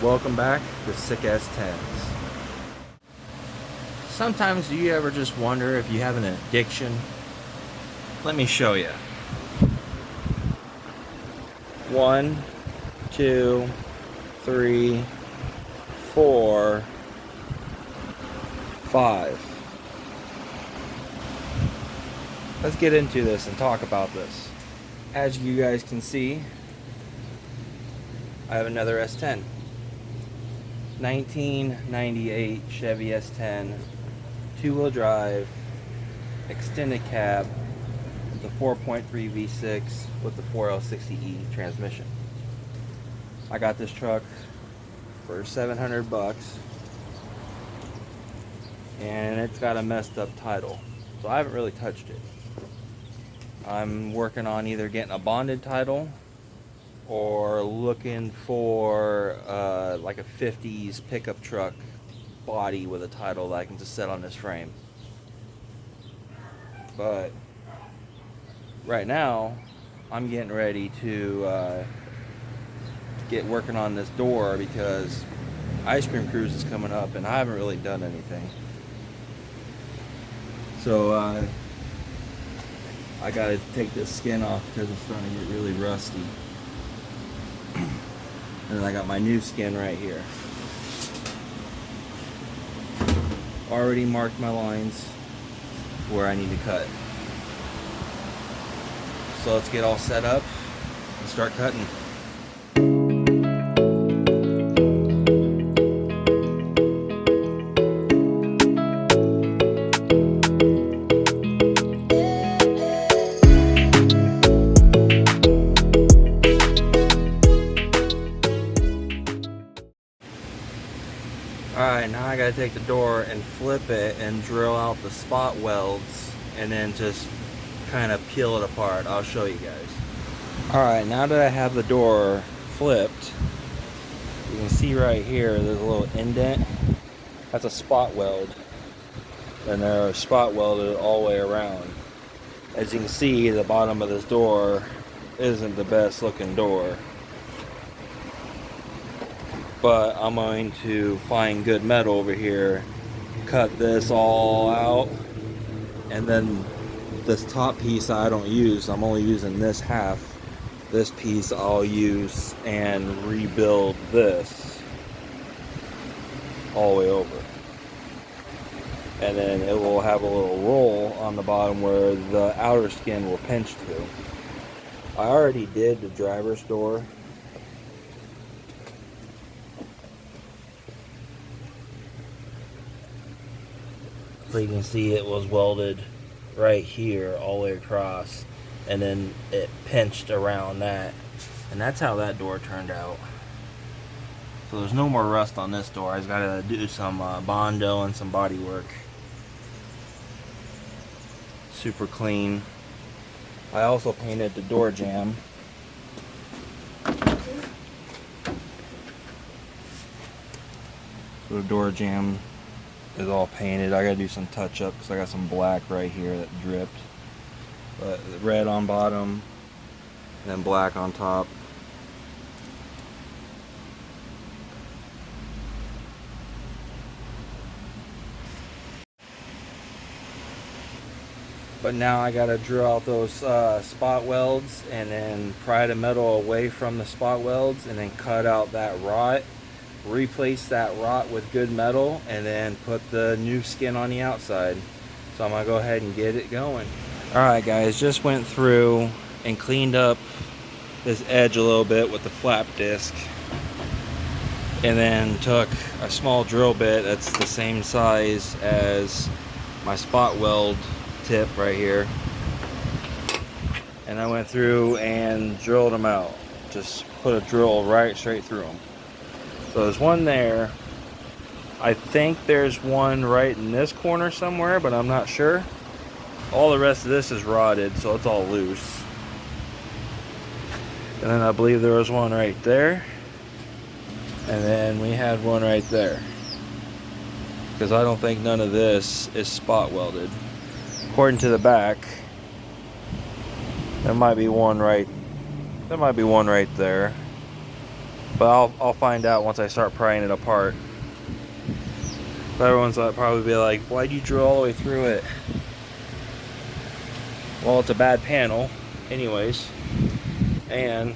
Welcome back to Sick S10s. Sometimes do you ever just wonder if you have an addiction? Let me show you. 1, 2, 3, 4, 5. Let's get into this and talk about this. As you guys can see, I have another S10. 1998 Chevy S10, two-wheel drive, extended cab, the 4.3 V6 with the 4L60E transmission. I got this truck for $700 and it's got a messed up title, so I haven't really touched it. I'm working on either getting a bonded title or looking for like a 50s pickup truck body with a title that I can just set on this frame. But right now I'm getting ready to get working on this door because Ice Cream Cruise is coming up and I haven't really done anything. So I gotta take this skin off because it's starting to get really rusty. And then I got my new skin right here. Already marked my lines where I need to cut. So let's get all set up and start cutting. Alright, now I gotta take the door and flip it and drill out the spot welds and then just kind of peel it apart. I'll show you guys. Alright, now that I have the door flipped, you can see right here there's a little indent. That's a spot weld. And they're spot welded all the way around. As you can see, the bottom of this door isn't the best looking door. But I'm going to find good metal over here, cut this all out, and then this top piece I don't use, I'm only using this half. This piece I'll use and rebuild this all the way over. And then it will have a little roll on the bottom where the outer skin will pinch to. I already did the driver's door. So you can see it was welded right here all the way across, and then it pinched around that, and that's how that door turned out. So there's no more rust on this door. I just gotta do some Bondo and some body work. Super clean. I also painted the door jamb. So the door jamb is all painted. I gotta do some touch up because I got some black right here that dripped. But red on bottom and then black on top. But now I gotta drill out those spot welds and then pry the metal away from the spot welds and then cut out that rot. Replace that rot with good metal and then put the new skin on the outside. So I'm gonna go ahead and get it going. Alright guys, just went through and cleaned up this edge a little bit with the flap disc, and then took a small drill bit that's the same size as my spot weld tip right here, and I went through and drilled them out. Just put a drill right straight through them. So there's one there. I think there's one right in this corner somewhere, but I'm not sure. All the rest of this is rotted, so it's all loose. And then I believe there was one right there. And then we had one right there. Because I don't think none of this is spot welded. According to the back, there might be one right there. But I'll find out once I start prying it apart. But everyone's probably be like, why'd you drill all the way through it? Well, it's a bad panel anyways, and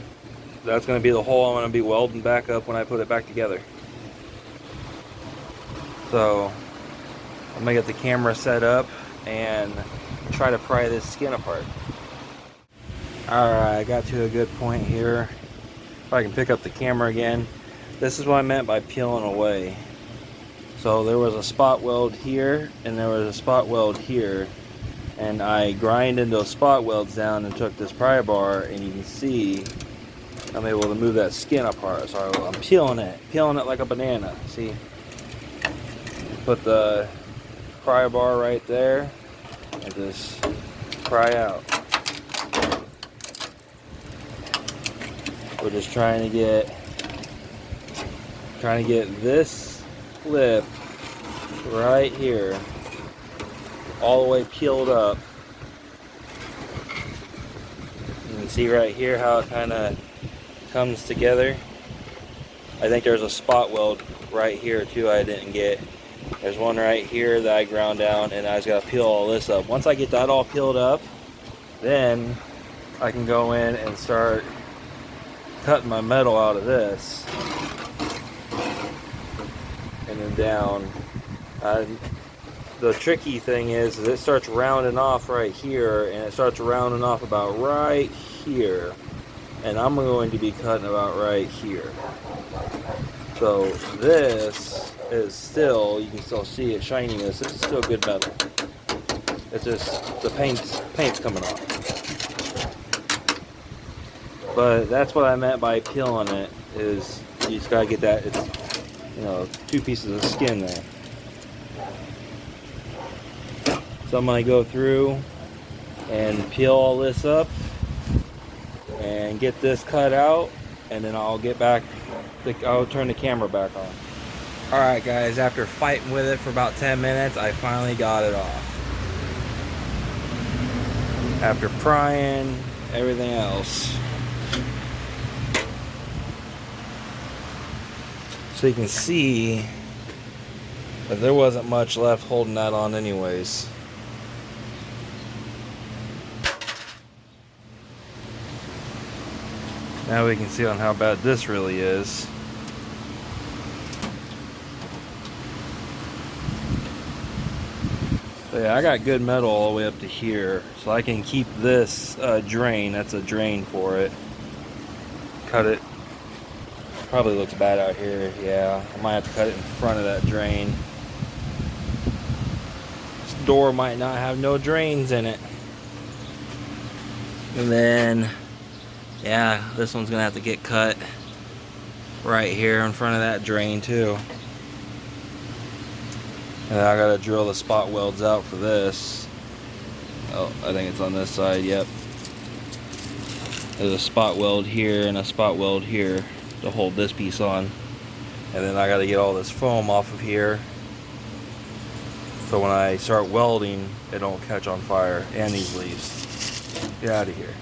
that's going to be the hole I'm going to be welding back up when I put it back together. So I'm going to get the camera set up and try to pry this skin apart. Alright, I got to a good point here. If I can pick up the camera again. This is what I meant by peeling away. So there was a spot weld here and there was a spot weld here, and I grinded those spot welds down and took this pry bar, and you can see I'm able to move that skin apart. So I'm peeling it like a banana. See? Put the pry bar right there and just pry out. We're just trying to get this lip right here all the way peeled up. You can see right here how it kind of comes together. I think there's a spot weld right here too I didn't get. There's one right here that I ground down, and I just got to peel all this up. Once I get that all peeled up, then I can go in and start cutting my metal out of this and then down. The tricky thing is it starts rounding off right here, and it starts rounding off about right here, and I'm going to be cutting about right here. So this is still, you can still see it shininess. This is still good metal. It's just the paint's coming off. But that's what I meant by peeling it, is you just gotta get that, it's, you know, 2 pieces of skin there. So I'm gonna go through and peel all this up and get this cut out, and then I'll get back, I'll turn the camera back on. Alright guys, after fighting with it for about 10 minutes, I finally got it off. After prying, everything else. So you can see that there wasn't much left holding that on anyways. Now we can see on how bad this really is. So yeah, I got good metal all the way up to here, so I can keep this drain. That's a drain for it. Cut it. Probably looks bad out here. Yeah, I might have to cut it in front of that drain. This door might not have no drains in it. And then, yeah, this one's gonna have to get cut right here in front of that drain too. And I gotta drill the spot welds out for this. Oh, I think it's on this side. Yep. There's a spot weld here and a spot weld here to hold this piece on, and then I got to get all this foam off of here so when I start welding it don't catch on fire. And these leaves, get out of here.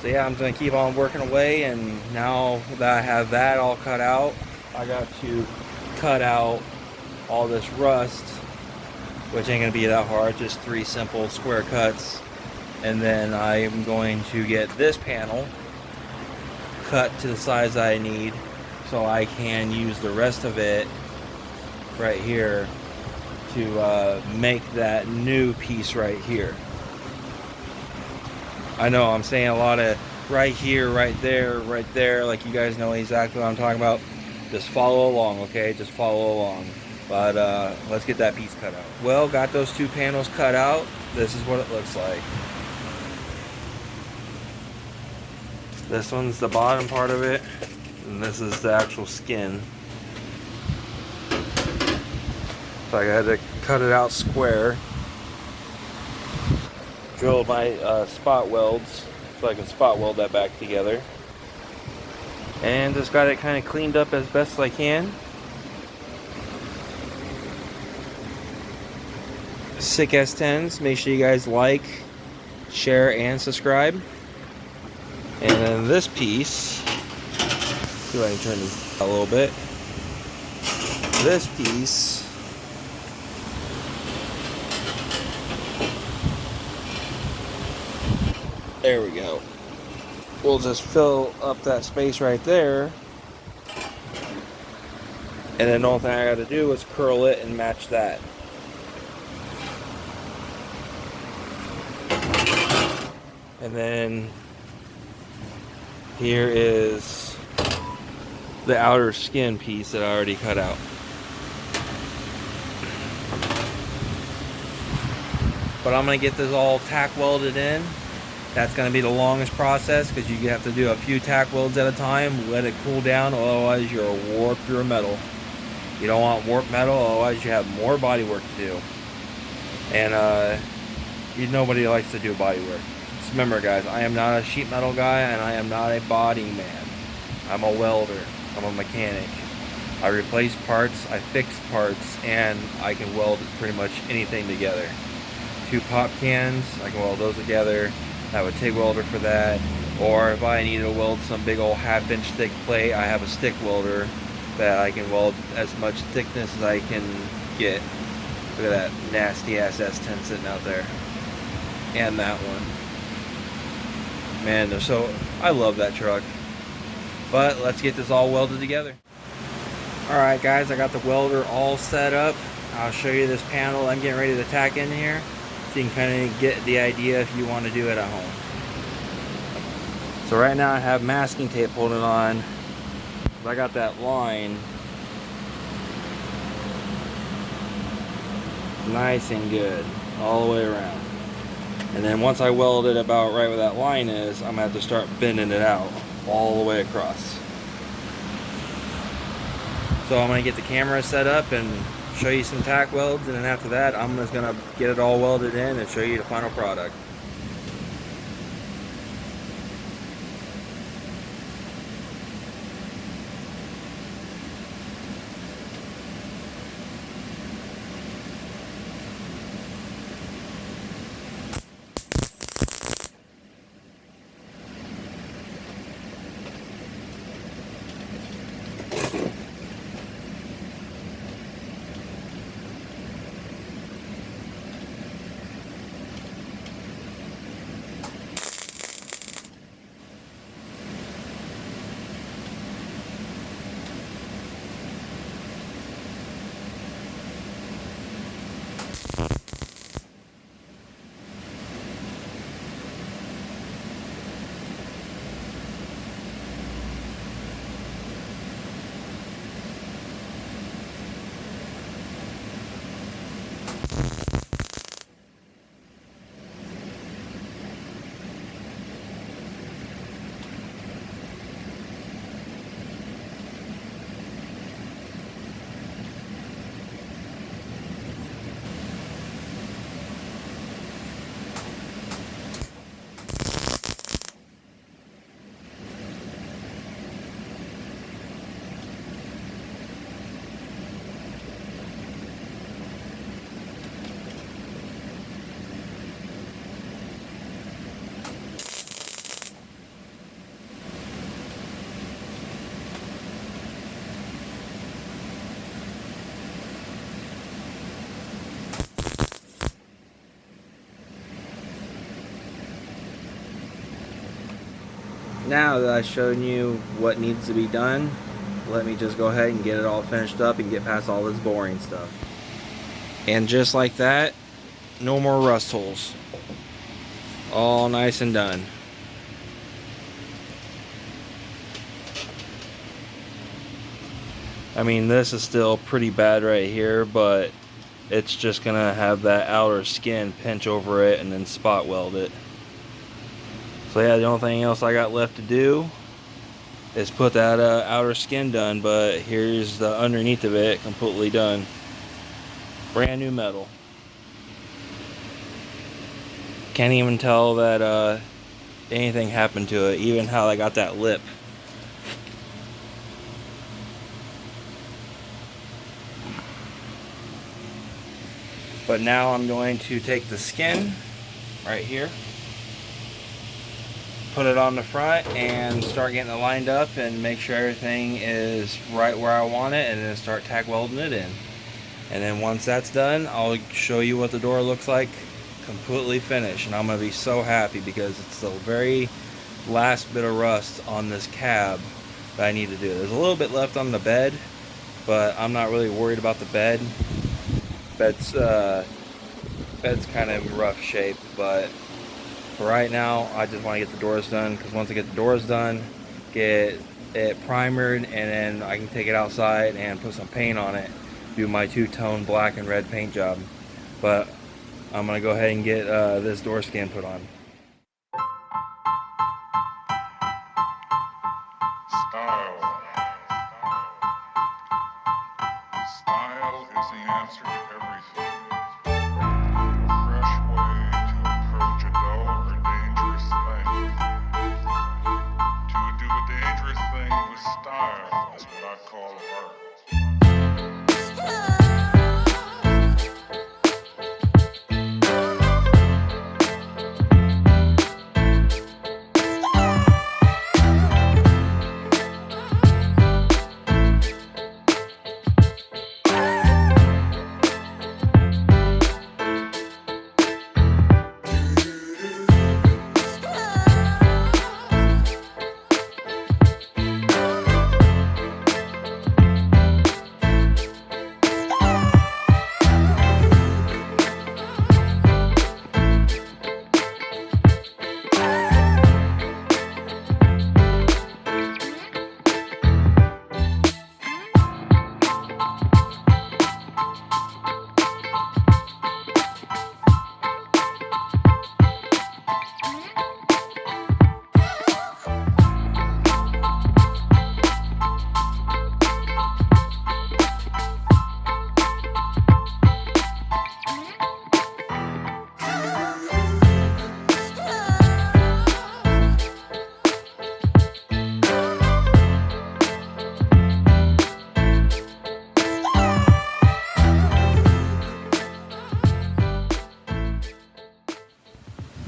So yeah, I'm gonna keep on working away, and now that I have that all cut out, I got to cut out all this rust, which ain't gonna be that hard, just 3 simple square cuts. And then I am going to get this panel cut to the size I need, so I can use the rest of it right here to make that new piece right here. I know I'm saying a lot of right here, right there, like you guys know exactly what I'm talking about. Just follow along, okay? Just follow along. But let's get that piece cut out. Well, got those 2 panels cut out. This is what it looks like. This one's the bottom part of it, and this is the actual skin. So I had to cut it out square. Drilled my spot welds so I can spot weld that back together. And just got it kind of cleaned up as best as I can. Sick s10s, make sure you guys like, share, and subscribe. And then this piece, see if I can turn this a little bit. This piece there we go. We'll just fill up that space right there. And then the only thing I got to do is curl it and match that. And then here is the outer skin piece that I already cut out. But I'm going to get this all tack welded in. That's going to be the longest process because you have to do a few tack welds at a time, let it cool down, otherwise you'll warp your metal. You don't want warped metal, otherwise you have more body work to do. And nobody likes to do body work. Just remember guys, I am not a sheet metal guy and I am not a body man. I'm a welder, I'm a mechanic. I replace parts, I fix parts, and I can weld pretty much anything together. 2 pop cans, I can weld those together. I have a TIG welder for that. Or if I need to weld some big old 1/2 inch thick plate, I have a stick welder that I can weld as much thickness as I can get. Look at that nasty ass S10 sitting out there. And that one. Man, I love that truck. But let's get this all welded together. Alright guys, I got the welder all set up. I'll show you this panel I'm getting ready to tack in here, so you can kind of get the idea if you want to do it at home. So right now I have masking tape holding on. I got that line nice and good all the way around. And then once I weld it about right where that line is, I'm going to have to start bending it out all the way across. So I'm going to get the camera set up and show you some tack welds, and then after that I'm just going to get it all welded in and show you the final product. Now that I've shown you what needs to be done, let me just go ahead and get it all finished up and get past all this boring stuff. And just like that, no more rust holes. All nice and done. I mean, this is still pretty bad right here, but it's just gonna have that outer skin pinch over it and then spot weld it. So yeah, the only thing else I got left to do is put that outer skin done, but here's the underneath of it completely done. Brand new metal. Can't even tell that anything happened to it, even how I got that lip. But now I'm going to take the skin right here, put it on the front and start getting it lined up and make sure everything is right where I want it, and then start tack welding it in. And then once that's done, I'll show you what the door looks like completely finished, and I'm gonna be so happy because it's the very last bit of rust on this cab that I need to do. There's a little bit left on the bed, but I'm not really worried about the bed. Bed's kind of in rough shape, but for right now, I just want to get the doors done, because once I get the doors done, get it primered, and then I can take it outside and put some paint on it, do my two-tone black and red paint job. But I'm going to go ahead and get this door skin put on. Style is the answer to everything. A fresh way to approach a dull or dangerous thing. To do a dangerous thing with style is what I call art.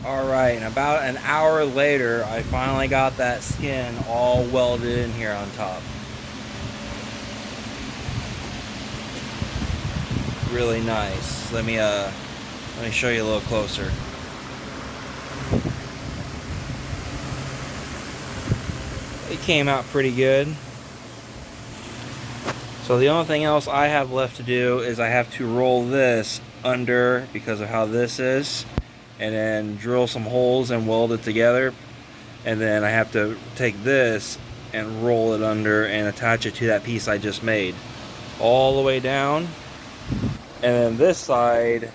Alright, and about an hour later, I finally got that skin all welded in here on top. Really nice. Let me show you a little closer. It came out pretty good. So the only thing else I have left to do is I have to roll this under because of how this is, and then drill some holes and weld it together, and then I have to take this and roll it under and attach it to that piece I just made all the way down, and then this side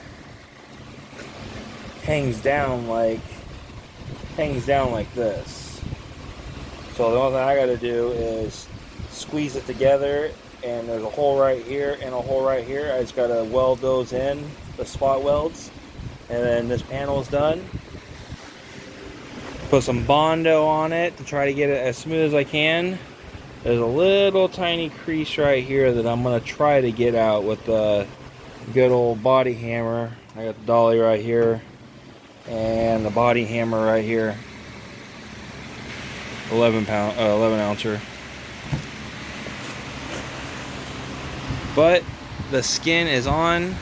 hangs down like this. So the only thing I got to do is squeeze it together, and there's a hole right here and a hole right here. I just got to weld those in, the spot welds. And then this panel is done. Put some Bondo on it to try to get it as smooth as I can. There's a little tiny crease right here that I'm going to try to get out with the good old body hammer. I got the dolly right here and the body hammer right here. 11 ouncer. But the skin is on.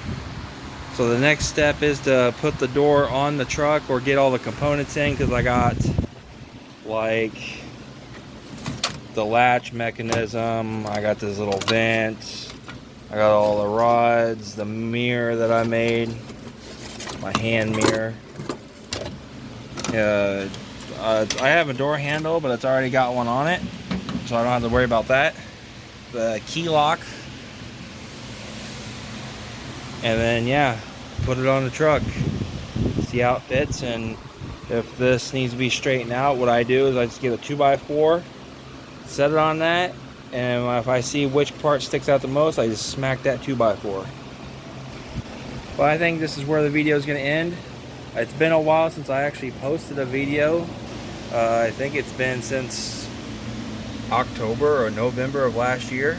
So the next step is to put the door on the truck or get all the components in, because I got like the latch mechanism, I got this little vent, I got all the rods, the mirror that I made, my hand mirror. I have a door handle, but it's already got one on it, so I don't have to worry about that. The key lock. And then, yeah, put it on the truck, see how it fits. And if this needs to be straightened out, what I do is I just get a 2x4, set it on that, and if I see which part sticks out the most, I just smack that 2x4. But I think this is where the video is going to end. It's been a while since I actually posted a video. I think it's been since October or November of last year.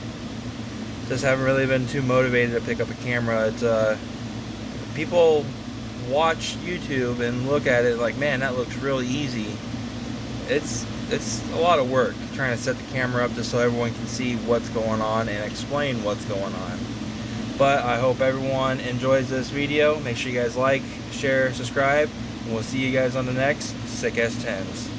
Just haven't really been too motivated to pick up a camera. It's people watch YouTube and look at it like, man, that looks really easy, it's a lot of work trying to set the camera up just so everyone can see what's going on and explain what's going on. But I hope everyone enjoys this video. Make sure you guys like, share, subscribe, and we'll see you guys on the next Sick S10s.